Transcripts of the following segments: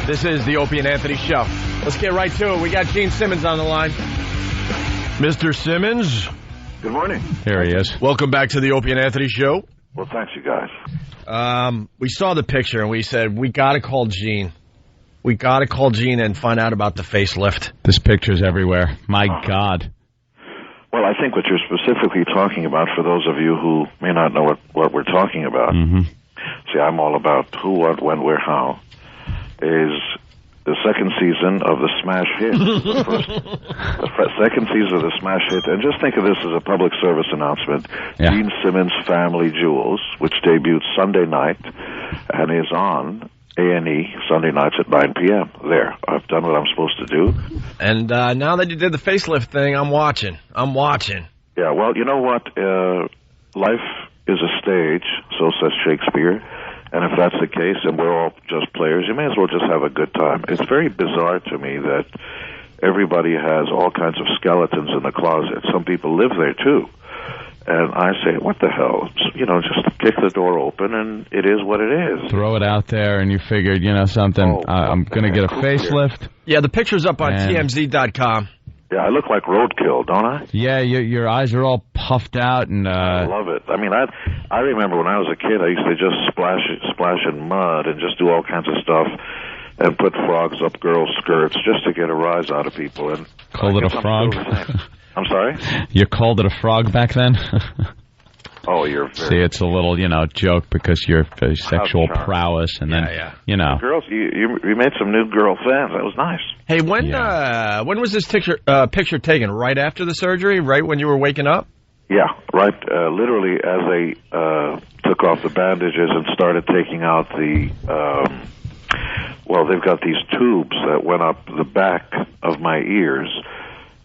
This is the Opie and Anthony Show. Let's get right to it. We got Gene Simmons on the line. Mr. Simmons. Good morning. Here he is. Welcome back to the Opie and Anthony Show. Well, thanks, you guys. We saw the picture and we said, we got to call Gene. We got to call Gene and find out about the facelift. This picture's everywhere. My God. Well, I think what you're specifically talking about, for those of you who may not know what we're talking about, see, I'm all about who, what, when, where, how, is the second season of the smash hit. The second season of the smash hit. And just think of this as a public service announcement. Yeah. Gene Simmons' Family Jewels, which debuted Sunday night and is on A&E Sunday nights at 9 p.m. There. I've done what I'm supposed to do. And now that you did the facelift thing, I'm watching. Yeah, well, you know what? Life is a stage, so says Shakespeare. And if that's the case, and we're all just players, you may as well just have a good time. It's very bizarre to me that everybody has all kinds of skeletons in the closet. Some people live there, too. And I say, what the hell? You know, just kick the door open, and it is what it is. Throw it out there, and you figured, you know, something, I'm going to get a facelift. Yeah, the picture's up on TMZ.com. Yeah, I look like roadkill, don't I? Yeah, your eyes are all puffed out, and I love it. I mean, I remember when I was a kid, I used to just splash in mud and just do all kinds of stuff and put frogs up girls' skirts just to get a rise out of people. And called it a frog? I'm sorry? You called it a frog back then? Oh, you're very... See, it's a little, joke because your sexual prowess, and then, Girls, you made some new girl fans. That was nice. Hey, when was this picture taken? Right after the surgery? Right when you were waking up? Yeah, right. Literally, as they took off the bandages and started taking out the... they've got these tubes that went up the back of my ears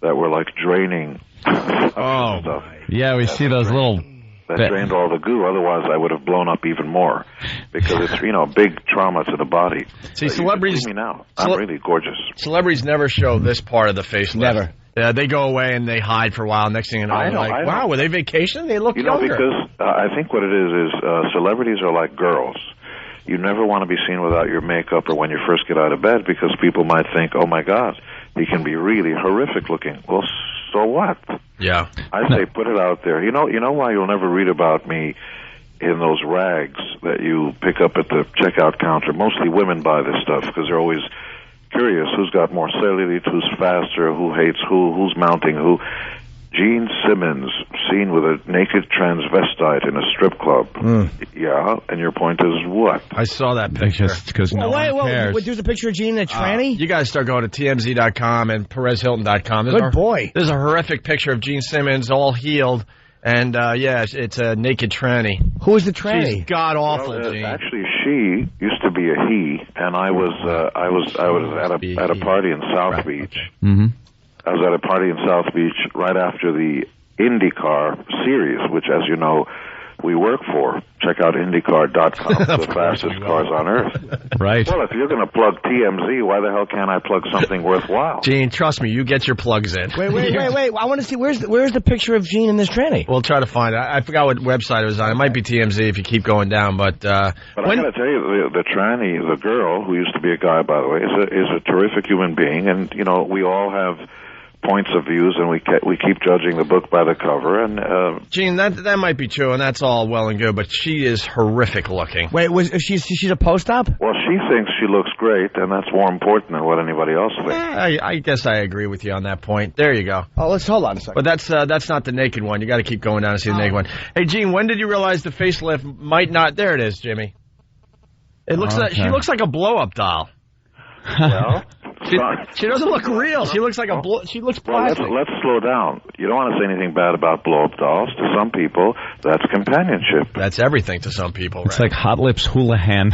that were like draining stuff. Yeah, we see those little... That drained all the goo. Otherwise, I would have blown up even more because it's big trauma to the body. See, celebrities. You can see me now. I'm really gorgeous. Celebrities never show this part of the facelift. Never. Yeah, they go away and they hide for a while. Next thing you know, wow, were they vacationing? They look younger. Because I think what it is celebrities are like girls. You never want to be seen without your makeup or when you first get out of bed because people might think, oh my God, he can be really horrific looking. Well, so what? Yeah. I say put it out there. You know why you'll never read about me in those rags that you pick up at the checkout counter? Mostly women buy this stuff because they're always curious who's got more cellulite, who's faster, who hates who's mounting who. Gene Simmons seen with a naked transvestite in a strip club. Yeah, and your point is what? I saw that picture. Because no one cares. There's a picture of Gene in a tranny? You guys start going to TMZ.com and PerezHilton.com. Good boy. There's a horrific picture of Gene Simmons all healed. And, it's a naked tranny. Who is the tranny? She's god-awful, Gene. Actually, she used to be a he, and I was at a party in South Beach. Okay. Mm-hmm. I was at a party in South Beach right after the IndyCar series, which, as you know, we work for. Check out IndyCar.com, the fastest cars on earth. Right. Well, if you're going to plug TMZ, why the hell can't I plug something worthwhile? Gene, trust me, you get your plugs in. Wait. I want to see, where's the picture of Gene in this tranny? We'll try to find it. I forgot what website it was on. It might be TMZ if you keep going down, but I got to tell you, the tranny, the girl, who used to be a guy, by the way, is a terrific human being, and, we all have points of views, and we keep judging the book by the cover. And Gene, that might be true, and that's all well and good, but she is horrific looking. Wait, she's a post-op? Well, she thinks she looks great, and that's more important than what anybody else thinks. I guess I agree with you on that point. There you go. Oh, let's hold on a second. But that's not the naked one. You got to keep going down and see the naked one. Hey, Gene, when did you realize the facelift might not? There it is, Jimmy. It looks like she looks like a blow-up doll. Well, she doesn't look real. She looks like she looks plastic. Well, let's slow down. You don't want to say anything bad about blow-up dolls. To some people, that's companionship. That's everything to some people. It's like Hot Lips Houlihan.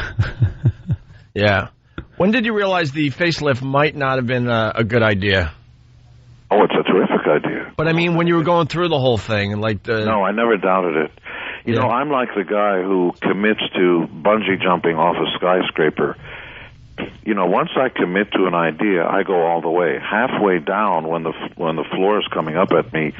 Yeah. When did you realize the facelift might not have been a good idea? Oh, it's a terrific idea. But I mean, when you were going through the whole thing, No, I never doubted it. You know, I'm like the guy who commits to bungee jumping off a skyscraper. once I commit to an idea, I go all the way. Halfway down, when the floor is coming up at me,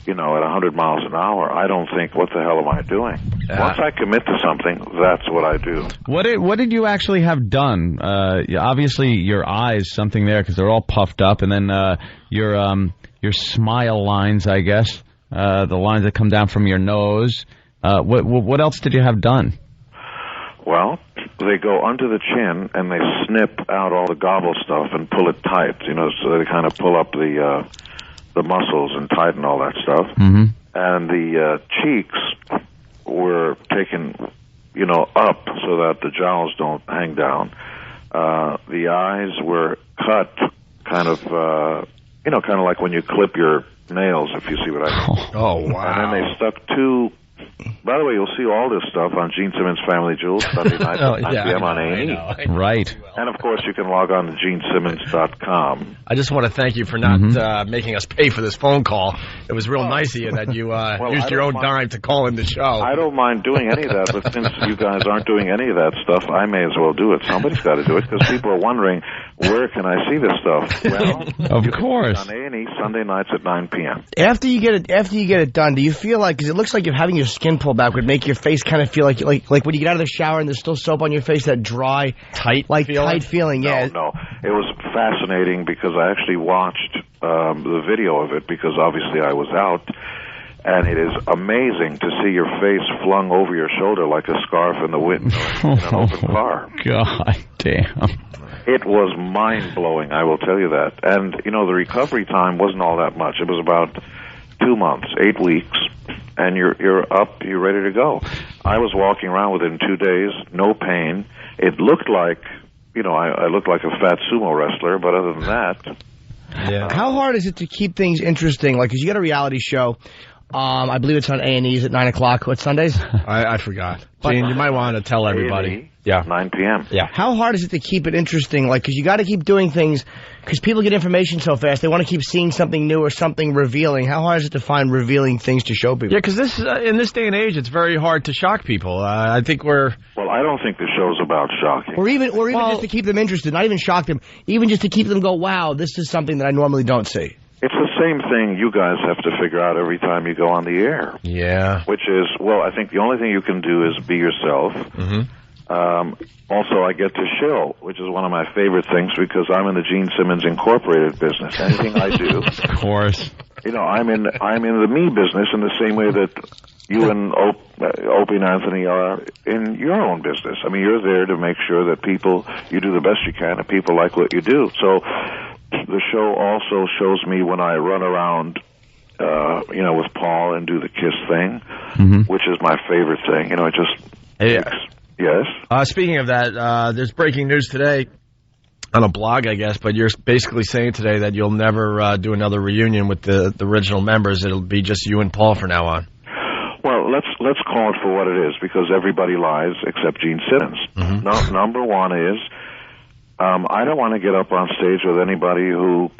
at 100 miles an hour, I don't think, what the hell am I doing? Once I commit to something, that's what I do. What did you actually have done? Obviously, your eyes, something there, because they're all puffed up, and then your smile lines, I guess, the lines that come down from your nose. What else did you have done? Well, they go under the chin and they snip out all the gobble stuff and pull it tight, so they kind of pull up the muscles and tighten all that stuff. Mm-hmm. And the cheeks were taken, up so that the jowls don't hang down. The eyes were cut kind of like when you clip your nails, if you see what I mean. Oh, wow. And then they stuck two... By the way, you'll see all this stuff on Gene Simmons Family Jewels Sunday night at 9 p.m. on A&E. Right. And, of course, you can log on to GeneSimmons.com. I just want to thank you for not making us pay for this phone call. It was real nice of you that you used your own dime to call in the show. I don't mind doing any of that, but since you guys aren't doing any of that stuff, I may as well do it. Somebody's got to do it, because people are wondering, where can I see this stuff? Well, of course. On A&E Sunday nights at 9 p.m. After you get it done, do you feel like, because it looks like you're having your skin pulled back, would make your face kind of feel like when you get out of the shower and there's still soap on your face, that dry, tight feeling. Yeah. No, it was fascinating because I actually watched the video of it, because obviously I was out, and it is amazing to see your face flung over your shoulder like a scarf in the wind in an open car. God damn. It was mind-blowing, I will tell you that. And, the recovery time wasn't all that much. It was about 2 months, 8 weeks, and you're up, you're ready to go. I was walking around within 2 days, no pain. It looked like, I looked like a fat sumo wrestler, but other than that... Yeah. How hard is it to keep things interesting? Like, because you got a reality show. I believe it's on A&E's at 9 o'clock. What, Sundays? I forgot. Gene, you might want to tell everybody. Yeah. 9 p.m. Yeah. How hard is it to keep it interesting? Like, because you got to keep doing things, because people get information so fast. They want to keep seeing something new or something revealing. How hard is it to find revealing things to show people? Yeah, because in this day and age, it's very hard to shock people. I think we're... Well, I don't think the show's about shocking. Or even just to keep them interested, not even shock them, even just to keep them go, wow, this is something that I normally don't see. It's the same thing you guys have to figure out every time you go on the air. Yeah. Which is, I think the only thing you can do is be yourself. Mm-hmm. Also, I get to shill, which is one of my favorite things, because I'm in the Gene Simmons Incorporated business. Anything I do, of course, I'm in the me business in the same way that you and Opie and Anthony are in your own business. I mean, you're there to make sure that you do the best you can, and people like what you do. So the show also shows me when I run around, with Paul and do the kiss thing, which is my favorite thing. It just... Yeah. Yes? Speaking of that, there's breaking news today on a blog, I guess, but you're basically saying today that you'll never do another reunion with the original members. It'll be just you and Paul from now on. Well, let's call it for what it is, because everybody lies except Gene Simmons. Mm-hmm. Number one is, I don't want to get up on stage with anybody who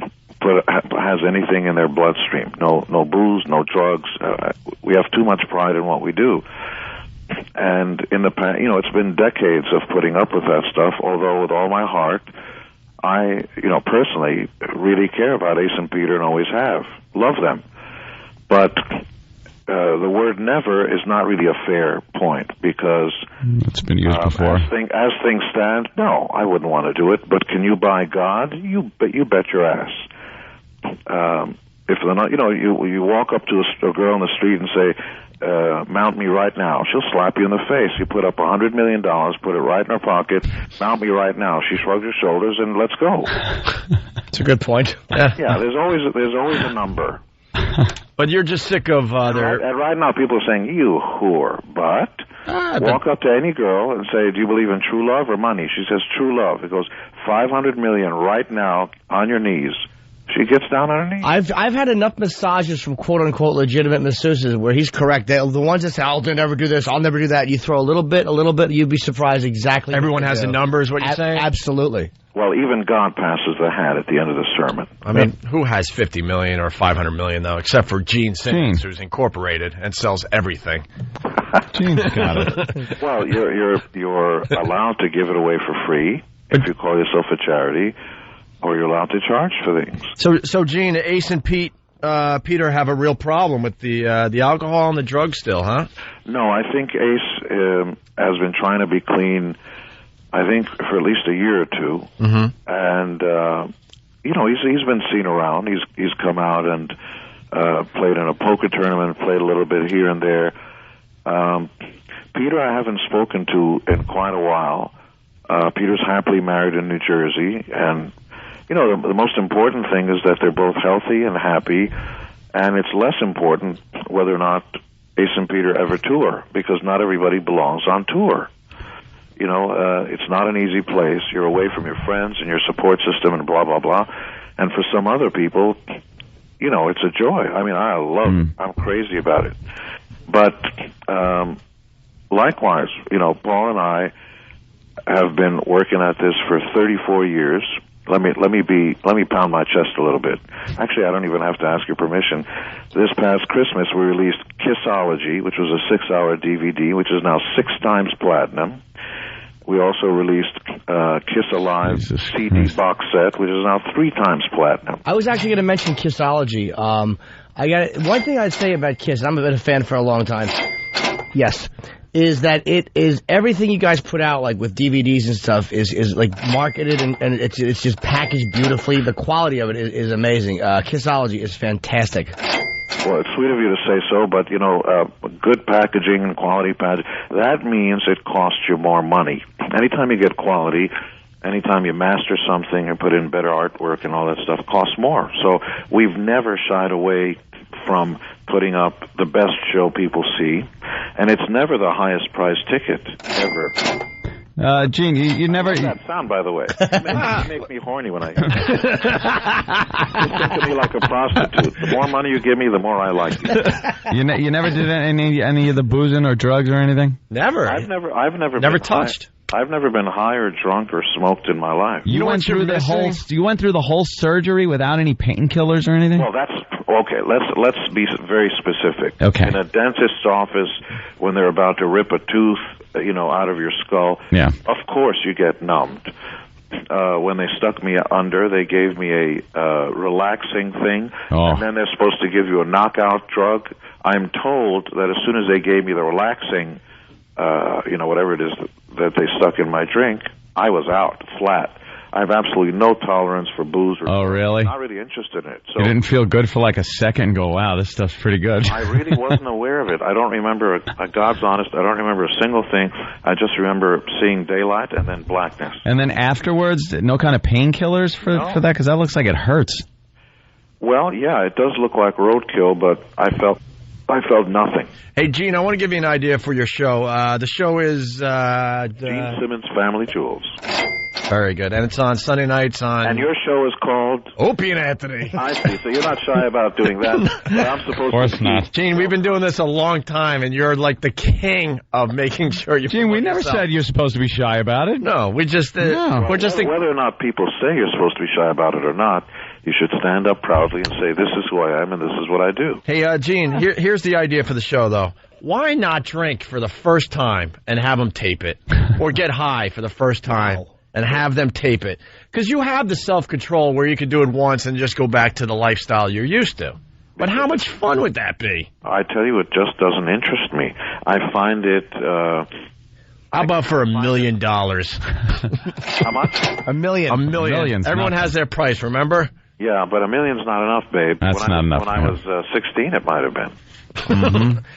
has anything in their bloodstream. No booze, no drugs. We have too much pride in what we do. And in the past, it's been decades of putting up with that stuff, although with all my heart, I, personally really care about Ace and Peter and always have. Love them. But the word never is not really a fair point, because... It's been used before. As things stand, no, I wouldn't want to do it. But can you buy God? You bet your ass. If they're not, you walk up to a girl in the street and say, mount me right now. She'll slap you in the face. You put up $100 million, put it right in her pocket, mount me right now. She shrugs her shoulders and let's go. That's a good point. Yeah, there's always a number. But you're just sick of right now people are saying, you whore, but walk up to any girl and say, do you believe in true love or money? She says true love. It goes, $500 million right now on your knees. She gets down on her knees. I've had enough massages from quote-unquote legitimate masseuses where he's correct. The ones that say, I'll never do this, I'll never do that. You throw a little bit, you'd be surprised exactly. Everyone has a number, is what you're saying? Absolutely. Well, even God passes the hat at the end of the sermon. I mean, who has $50 million or $500 million, though, except for Gene Simmons, who's incorporated and sells everything. Gene's got it. Well, you're allowed to give it away for free. if you call yourself a charity, or you're allowed to charge for things. So Gene, Ace and Peter have a real problem with the alcohol and the drugs still, huh? No, I think Ace has been trying to be clean, I think, for at least a year or two. Mm-hmm. And, he's been seen around. He's come out and played in a poker tournament, played a little bit here and there. Peter I haven't spoken to in quite a while. Peter's happily married in New Jersey, and the most important thing is that they're both healthy and happy, and it's less important whether or not Ace and Peter ever tour, because not everybody belongs on tour. It's not an easy place. You're away from your friends and your support system and blah, blah, blah. And for some other people, it's a joy. I mean, I love it. I'm crazy about it. But likewise, Paul and I have been working at this for 34 years. Let me pound my chest a little bit. Actually, I don't even have to ask your permission. This past Christmas, we released Kissology, which was a 6-hour DVD, which is now 6 times platinum. We also released Kiss Alive CD box set, which is now 3 times platinum. I was actually going to mention Kissology. I got one thing I'd say about Kiss, and I'm been a fan for a long time. Yes. Is that it is everything you guys put out, like with DVDs and stuff, is like marketed and it's just packaged beautifully. The quality of it is amazing. Kissology is fantastic. Well, it's sweet of you to say so, but good packaging and quality packaging, that means it costs you more money. Anytime you get quality, anytime you master something and put in better artwork and all that stuff, it costs more. So we've never shied away from putting up the best show people see, and it's never the highest price ticket, ever. Gene, you never... That sound, by the way. It makes me horny when I hear it. You think of me like a prostitute. The more money you give me, the more I like you. You never did any of the boozing or drugs or anything? Never. I've never touched. I've never been high or drunk or smoked in my life. You went through the whole surgery without any painkillers or anything? Well, that's okay. Let's be very specific. Okay. In a dentist's office, when they're about to rip a tooth, out of your skull, yeah, of course you get numbed. When they stuck me under, they gave me a relaxing thing, and then they're supposed to give you a knockout drug. I'm told that as soon as they gave me the relaxing, whatever it is that they stuck in my drink, I was out flat. I have absolutely no tolerance for booze. Oh, really? I'm not really interested in it. So you didn't feel good for like a second and go, wow, this stuff's pretty good. I really wasn't aware of it. I don't remember, God's honest, I don't remember a single thing. I just remember seeing daylight and then blackness. And then afterwards, no kind of painkillers for that? Because that looks like it hurts. Well, yeah, it does look like roadkill, but I felt nothing. Hey, Gene, I want to give you an idea for your show. The show is... Gene Simmons Family Jewels. Very good. And it's on Sunday nights on... And your show is called... Opie and Anthony. I see. So you're not shy about doing that. But I'm supposed of course to... not. Gene, we've been doing this a long time, and you're like the king of making sure you... Gene, we never said you're supposed to be shy about it. No, we just... we're just... Whether or not people say you're supposed to be shy about it or not, you should stand up proudly and say, this is who I am and this is what I do. Hey, Gene, here's the idea for the show, though. Why not drink for the first time and have them tape it? Or get high for the first time and have them tape it? Because you have the self-control where you can do it once and just go back to the lifestyle you're used to. But how much fun would that be? I tell you, it just doesn't interest me. I find it... How about for $1 million? How much? $1 million. $1 million. Million's Everyone nothing. has their price, remember? Yeah, but $1 million's not enough, babe. That's not enough. When I was 16, it might have been.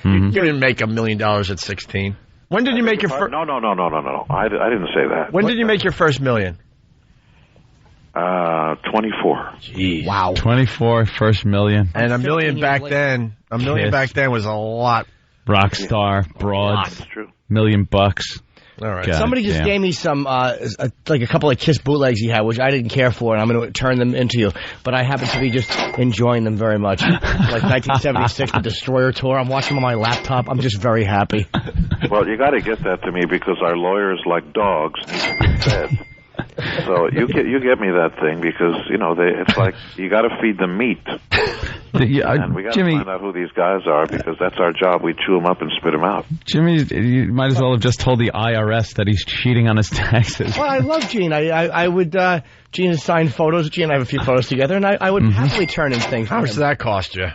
You didn't make $1 million at 16. When did you make your first... No. I didn't say that. When did you make your first million? 24. Jeez. Wow. 24, first million. And $1 million back later. then, $1 million back then was a lot. Rock star, broads, That's true. $1 million bucks. All right. God. Somebody just damn. gave me some, like a couple of Kiss bootlegs he had, which I didn't care for, and I'm going to turn them into you. But I happen to be just enjoying them very much. Like 1976, the Destroyer Tour. I'm watching them on my laptop. I'm just very happy. Well, you got to get that to me because our lawyers, like dogs, need to be fed. So you get me that thing because it's like you got to feed them meat. And we got to find out who these guys are because that's our job. We chew them up and spit them out. Jimmy, you might as well have just told the IRS that he's cheating on his taxes. Well, I love Gene. I would, Gene has signed photos. Gene and I have a few photos together, and I would happily turn in things. How much does that cost you?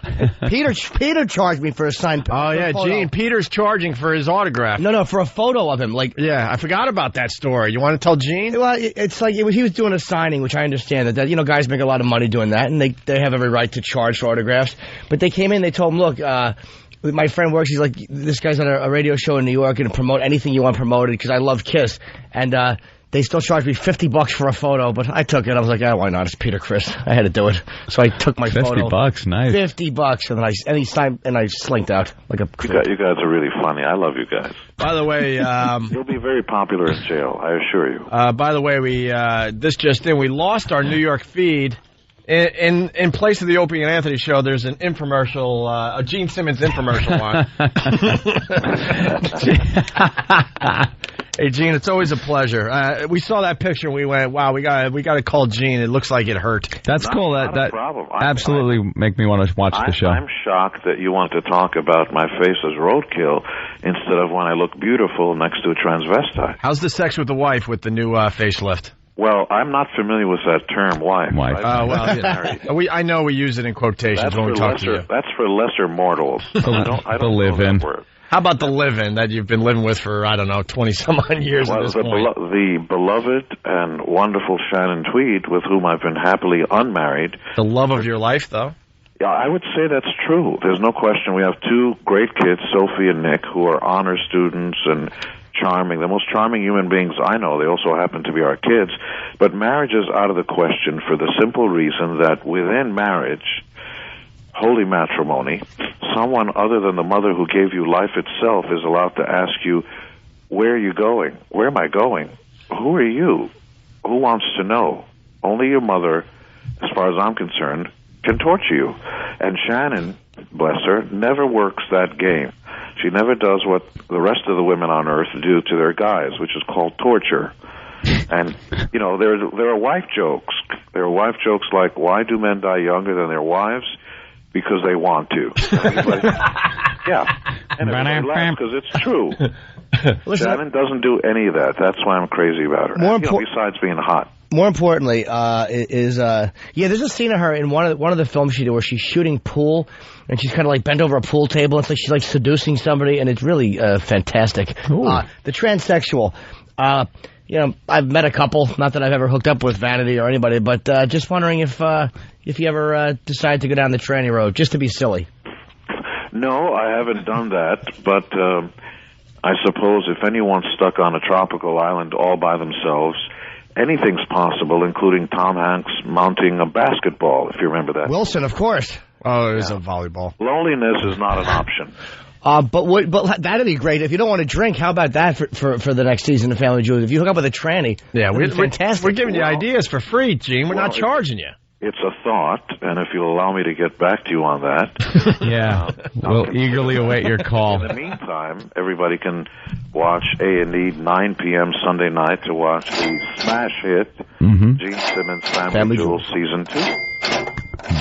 Peter charged me for a signed photo. Oh, yeah, Gene. Peter's charging for his autograph. No, for a photo of him. Yeah, I forgot about that story. You want to tell Gene? Well, it's like he was doing a signing, which I understand that guys make a lot of money doing that, and they have every right to charge for autographs. But they came in, they told him, look, my friend works, he's like, this guy's on a radio show in New York and promote anything you want promoted because I love Kiss. And they still charged me $50 for a photo, but I took it. I was like, why not? It's Peter Criss. I had to do it. So I took my photo. $50, nice. $50, and he signed, and I slinked out like a. You guys are really funny. I love you guys. By the way, you'll be very popular in jail. I assure you. By the way, this just in, we lost our New York feed. In place of the Opie and Anthony show, there's an infomercial, a Gene Simmons infomercial on. Hey, Gene, it's always a pleasure. We saw that picture and we went, wow, we got to call Gene. It looks like it hurt. That's cool. That problem. Absolutely make me want to watch the show. I'm shocked that you want to talk about my face as roadkill instead of when I look beautiful next to a transvestite. How's the sex with the wife with the new facelift? Well, I'm not familiar with that term, wife. I know we use it in quotations when we talk to you. That's for lesser mortals. I don't live-in. How about the live-in that you've been living with for, 20-some-odd years at this point? The beloved and wonderful Shannon Tweed, with whom I've been happily unmarried. The love of your life, though? Yeah, I would say that's true. There's no question. We have two great kids, Sophie and Nick, who are honor students and charming, the most charming human beings I know. They also happen to be our kids. But marriage is out of the question for the simple reason that within marriage, holy matrimony, someone other than the mother who gave you life itself is allowed to ask you, where are you going? Where am I going? Who are you? Who wants to know? Only your mother, as far as I'm concerned, can torture you. And Shannon, bless her, never works that game. She never does what the rest of the women on earth do to their guys, which is called torture. And, there are wife jokes. There are wife jokes like, why do men die younger than their wives? Because they want to. And everybody laughs because it's true. Shannon doesn't do any of that. That's why I'm crazy about her. Besides being hot. More importantly, there's a scene of her in one of the films she did where she's shooting pool, and she's kind of like bent over a pool table. It's like she's like seducing somebody, and it's really fantastic. The transsexual. I've met a couple. Not that I've ever hooked up with Vanity or anybody, but just wondering if you ever decide to go down the tranny road, just to be silly. No, I haven't done that, but I suppose if anyone's stuck on a tropical island all by themselves, anything's possible, including Tom Hanks mounting a basketball, if you remember that. Wilson, of course. Oh, it was a volleyball. Loneliness is not an option. But that'd be great. If you don't want to drink, how about that for the next season of Family Jewels? If you hook up with a tranny, we're fantastic. We're giving you ideas for free, Gene. We're not charging you. It's a thought, and if you'll allow me to get back to you on that. We'll eagerly await your call. In the meantime, everybody can watch A&E 9 p.m. Sunday night to watch the smash hit, Gene Simmons Family Jewels Season 2.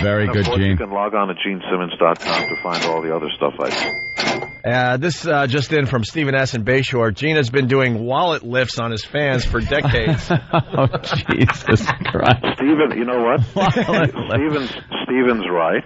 Very good, Gene. You can log on to GeneSimmons.com to find all the other stuff I do. This just in from Stephen S. in Bayshore. Gene has been doing wallet lifts on his fans for decades. Oh, Jesus Christ. Stephen, you know what? Stephen's right,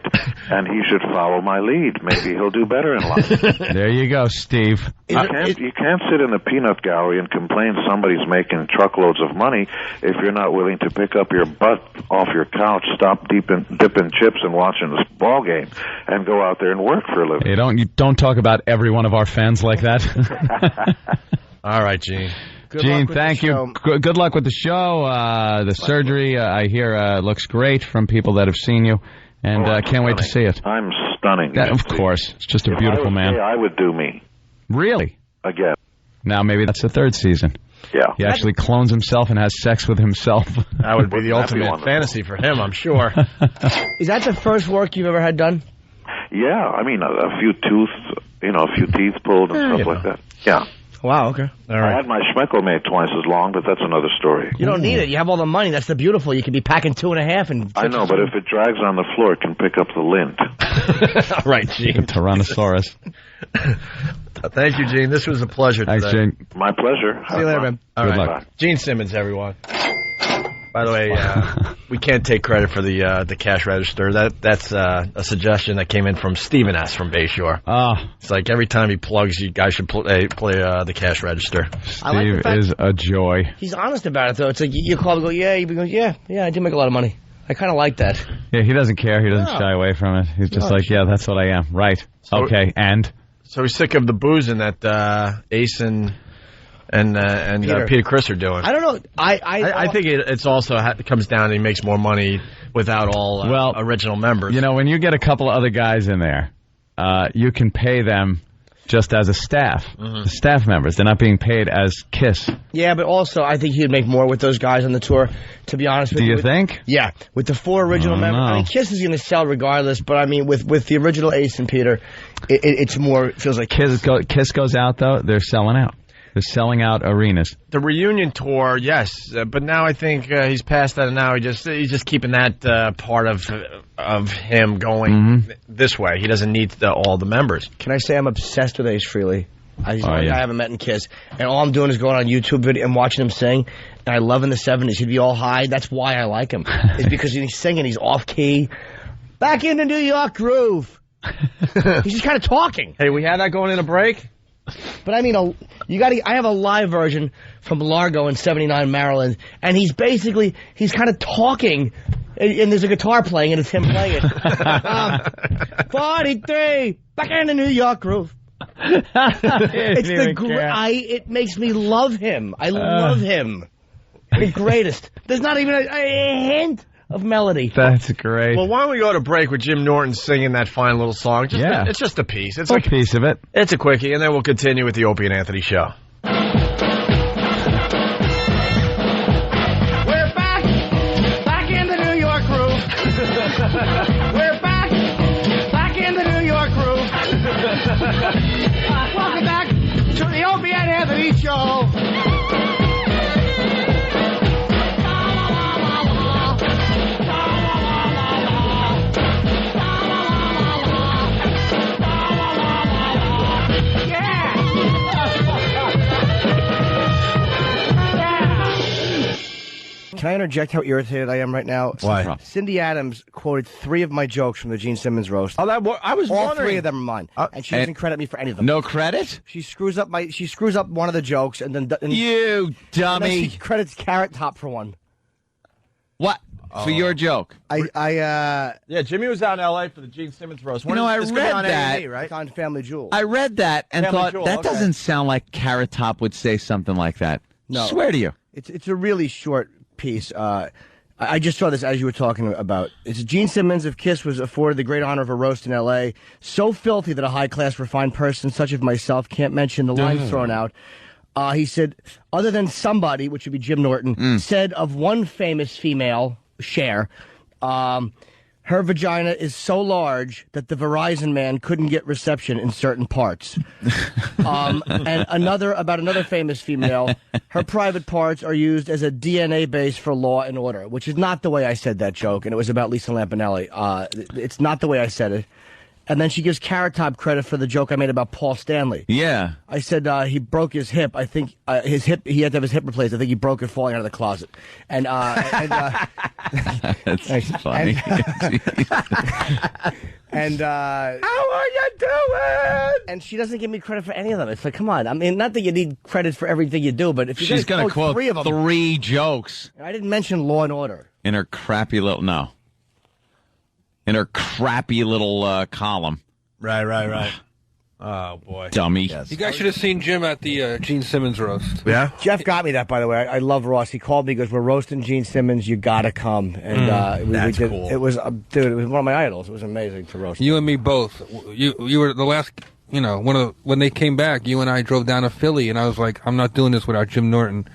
and he should follow my lead. Maybe he'll do better in life. There you go, Steve. You can't sit in the peanut gallery and complain somebody's making truckloads of money if you're not willing to pick up your butt off your couch, stop dipping chips and watching this ball game, and go out there and work for a living. You don't talk about every one of our fans like that. All right, Gene. Gene, thank you. Good luck with the show. The surgery, I hear, looks great from people that have seen you, and can't wait to see it. I'm stunning. Of course. It's just a beautiful man. I would do me. Really? Again. Now maybe that's the third season. Yeah. He actually clones himself and has sex with himself. That would be the ultimate fantasy for him, I'm sure. Is that the first work you've ever had done? Yeah, I mean, a few teeth pulled and stuff like that. Yeah. Wow, okay. All I right. had my Schmeckel made twice as long, but that's another story. You don't need it. You have all the money. That's the beautiful. You could be packing 2.5 and. I know, but if it drags on the floor, it can pick up the lint. All right, Gene. Tyrannosaurus. Thank you, Gene. This was a pleasure today. Thanks, Gene. My pleasure. See you later, man. All Good right. luck. Gene Simmons, everyone. By the way, we can't take credit for the cash register. That's a suggestion that came in from Stephen S. from Bayshore. It's like every time he plugs, you guys should play the cash register. Steve is a joy. He's honest about it, though. It's like you call and go, yeah. He goes, yeah, I do make a lot of money. I kind of like that. Yeah, he doesn't care. He doesn't shy away from it. He's just like, yeah, that's what I am. Right. Okay, and? So he's sick of the boozing that Ace and Peter Criss are doing. I don't know. I think it's also comes down and he makes more money without all original members. You know, when you get a couple of other guys in there, you can pay them just as a staff, staff members. They're not being paid as KISS. Yeah, but also I think he'd make more with those guys on the tour, to be honest with you. Do you think? Yeah, with the 4 original members. No. I mean, KISS is going to sell regardless, but I mean, with the original Ace and Peter, it's more, it feels like KISS goes out, though, they're selling out. They're selling out arenas. The reunion tour, yes, but now I think he's past that, and now he's just keeping that part of him going this way. He doesn't need all the members. Can I say I'm obsessed with Ace Frehley? He's one yeah. guy I haven't met in KISS, and all I'm doing is going on YouTube video and watching him sing. And I love in the 70s he'd be all high. That's why I like him. It's because he's singing, he's off key. Back in the New York groove. He's just kind of talking. Hey, we had that going in a break. But I mean, I have a live version from Largo in '79, Maryland, and he's kind of talking, and there's a guitar playing, and it's him playing it. 43, back in the New York groove. It makes me love him. I love him. The greatest. There's not even a hint of melody. That's great. Well, why don't we go to break with Jim Norton singing that fine little song? It's just a piece. It's a piece of it. It's a quickie, and then we'll continue with the Opie and Anthony show. We're back in the New York groove. We're back in the New York groove. Welcome back to the Opie and Anthony show. Can I interject how irritated I am right now? Why? Cindy Adams quoted 3 of my jokes from the Gene Simmons roast. Oh, I was All wondering. 3 of them are mine, and she doesn't credit me for any of them. No credit? She screws up one of the jokes, and then You and then dummy. she credits Carrot Top for one. What? For your joke? Yeah, Jimmy was out in L.A. for the Gene Simmons roast. You know, I It's gonna be read on that. A&E, right? It's on Family Jewel. I read that and Family thought, Jewel, that okay. doesn't sound like Carrot Top would say something like that. No. Swear to you. It's a really short piece. I just saw this as you were talking about. It's Gene Simmons of KISS was afforded the great honor of a roast in L.A. So filthy that a high-class, refined person such as myself can't mention the lines thrown out. He said, other than somebody, which would be Jim Norton, said of one famous female, Cher, her vagina is so large that the Verizon man couldn't get reception in certain parts. And about another famous female, her private parts are used as a DNA base for Law and Order, which is not the way I said that joke, and it was about Lisa Lampanelli. It's not the way I said it. And then she gives Carrot Top credit for the joke I made about Paul Stanley. Yeah. I said he broke his hip. I think he had to have his hip replaced. I think he broke it falling out of the closet. And That's funny. and how are you doing? And she doesn't give me credit for any of them. It's like, come on. I mean, not that you need credit for everything you do, but if you She's going to quote 3 of them, 3 jokes. I didn't mention Law and Order. In her crappy little, in her crappy little column. Right. Oh, boy. Dummy. Yes. You guys should have seen Jim at the Gene Simmons roast. Yeah? Jeff got me that, by the way. I love Ross. He called me. He goes, we're roasting Gene Simmons. You got to come. And that's we did, cool. It was, dude, it was one of my idols. It was amazing to roast. You and me both. You were the last, when they came back, you and I drove down to Philly, and I was like, I'm not doing this without Jim Norton.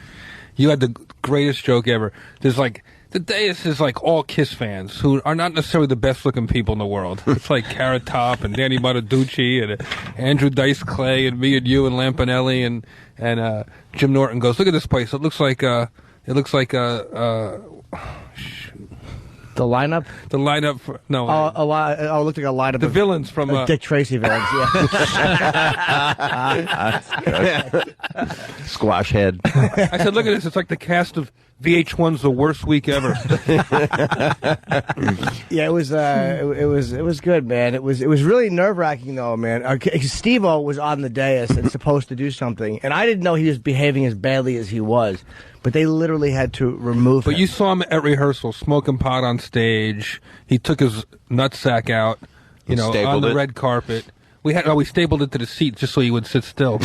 You had the greatest joke ever. There's like The dais is like all Kiss fans who are not necessarily the best looking people in the world. It's like Carrot Top and Danny Bonaducci and Andrew Dice Clay and me and you and Lampanelli and Jim Norton goes, look at this place. It looks like the lineup. The lineup for it looked like a lineup. The villains from Dick Tracy villains. Yeah. Squash head. I said, look at this. It's like the cast of VH1's The Worst Week Ever. Yeah, it was good, man. It was really nerve-wracking though, man. Steve-O was on the dais and supposed to do something, and I didn't know he was behaving as badly as he was. But they literally had to remove him. But you saw him at rehearsal, smoking pot on stage. He took his nutsack out, on the red carpet. We stapled it to the seat just so he would sit still.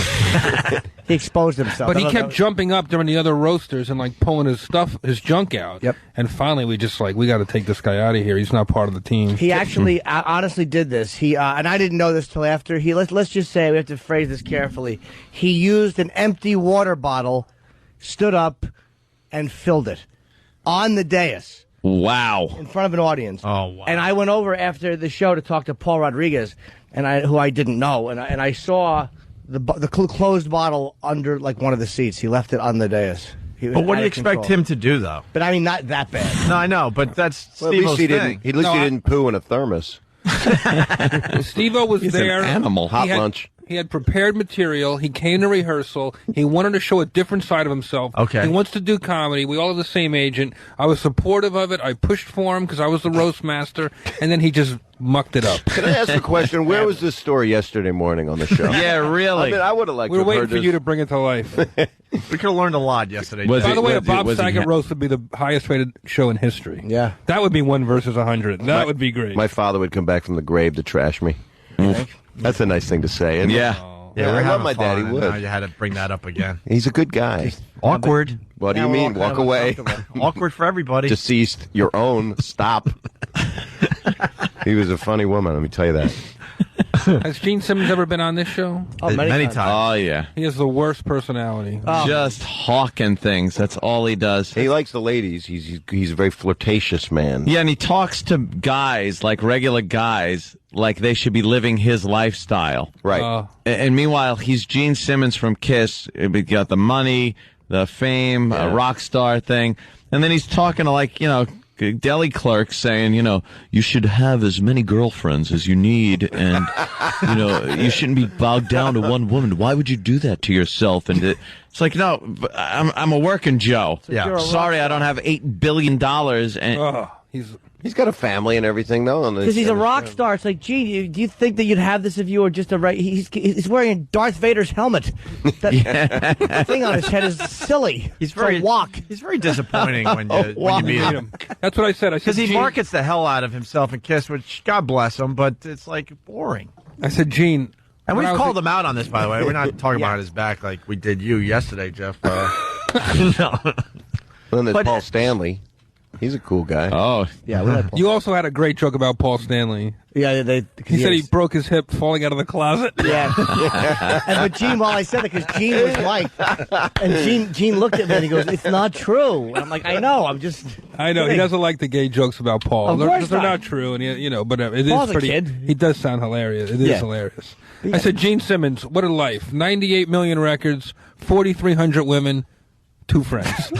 He exposed himself. But he kept jumping up during the other roasters and like pulling his junk out. Yep. And finally, we just we got to take this guy out of here. He's not part of the team. He actually, honestly, did this. He and I didn't know this till after. Let's just say we have to phrase this carefully. He used an empty water bottle, stood up, and filled it on the dais. Wow. In front of an audience. Oh, wow. And I went over after the show to talk to Paul Rodriguez, who I didn't know, and I saw the closed bottle under one of the seats. He left it on the dais. But what do you expect him to do, though? But I mean, not that bad. No, I know, but that's Steve-O's thing. At least he didn't poo in a thermos. Steve-O was He's there. An animal. Hot lunch. He had prepared material. He came to rehearsal. He wanted to show a different side of himself. Okay. He wants to do comedy. We all have the same agent. I was supportive of it. I pushed for him because I was the roast master, and then he just mucked it up. Can I ask a question? Where was this story yesterday morning on the show? Yeah, really. I mean, I would have liked We to were have waiting heard for you to bring it to life. We could have learned a lot yesterday. By the way, a Bob Saget roast would be the highest rated show in history. Yeah. That would be 1 versus 100. That would be great. My father would come back from the grave to trash me. That's a nice thing to say. Isn't it? Yeah. Yeah, I love my dad. He would. Now you had to bring that up again. He's a good guy. Awkward. What do you mean? Walk away. Awkward for everybody. Deceased. Your own. Stop. He was a funny woman. Let me tell you that. Has Gene Simmons ever been on this show? Oh, many times. Oh, yeah. He has the worst personality. Just hawking things. That's all he does. He likes the ladies. He's a very flirtatious man. Yeah, and he talks to guys, like regular guys, like they should be living his lifestyle. Right. And meanwhile, he's Gene Simmons from Kiss. He got the money, the fame, a rock star thing. And then he's talking to deli clerks saying, you should have as many girlfriends as you need, and you shouldn't be bogged down to one woman. Why would you do that to yourself? And it's like, no, I'm a working Joe. Yeah. Sorry, I don't have $8 billion. And He's got a family and everything, though. Because he's a rock star. It's like, gee, do you think that you'd have this if you were just he's wearing Darth Vader's helmet. That thing on his head is silly. He's very disappointing when you meet him. That's what I said. Because he markets the hell out of himself in Kiss, which God bless him, but it's boring. I said, Gene. And we've called him out on this, by the way. We're not talking about his back like we did you yesterday, Jeff. No. Then there's Paul Stanley. He's a cool guy. Oh, yeah. You also had a great joke about Paul Stanley. Yeah, he said he broke his hip falling out of the closet. Yeah. But Gene, while I said it, because Gene was liked, and Gene looked at me and he goes, "It's not true." And I'm like, "I know. I'm just." I know he doesn't like the gay jokes about Paul. Of course they're not true, and but it Paul's is pretty. A kid. He does sound hilarious. It is hilarious. I said, Gene Simmons, what a life! 98 million records, 4,300 women, 2 friends.